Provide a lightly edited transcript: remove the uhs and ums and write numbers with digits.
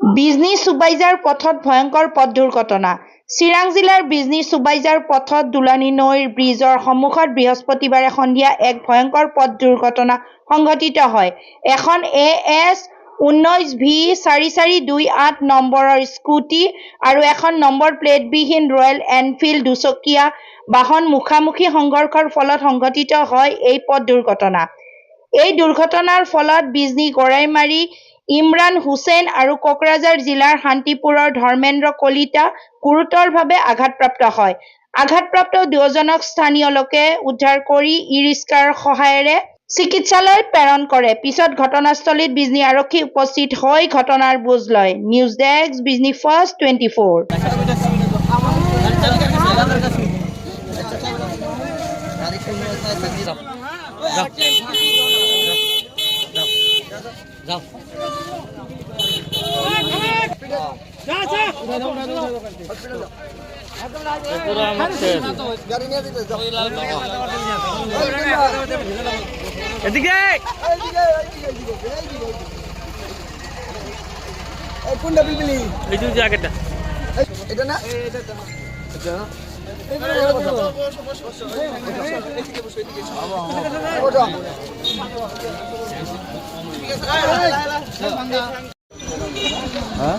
বিজনী সুবাইজাৰ পথত ভয়ংকৰ পথ দুৰ্ঘটনা। চিৰাং জিলাৰ বিজনী সুবাইজাৰ পথত দুলানী নৈৰ ব্ৰীজৰ সন্মুখত বৃহস্পতিবাৰে সন্ধিয়া এক ভয়ংকৰ পথ দুৰ্ঘটনা সংঘটিত হয়। এখন AS-19V4428 নম্বৰৰ স্কুটি আৰু এখন নম্বৰ প্লেটবিহীন ৰয়েল এনফিল্ড দুচকীয়া বাহন মুখামুখি সংঘৰ্ষৰ ফলত সংঘটিত হয় এই পথ দুৰ্ঘটনা। এই দুৰ্ঘটনাৰ ফলত বিজনী গড়াইমাৰী ইমৰান হুছেইন আৰু কোকৰাঝাৰ জিলাৰ শান্তিপুৰৰ ধৰ্মেন্দ্ৰ কলিতা গুৰুতৰভাৱে আঘাতপ্ৰাপ্ত হয়। আঘাতপ্ৰাপ্ত দুয়োজনক স্থানীয় লোকে উদ্ধাৰ কৰি ই-ৰিক্সাৰ সহায়েৰে চিকিৎসালয়ত প্ৰেৰণ কৰে। পিছত ঘটনাস্থলীত বিজনী আৰক্ষী উপস্থিত হৈ ঘটনাৰ বুজ লয়। News desk, Bijni first 24। হ্যাঁ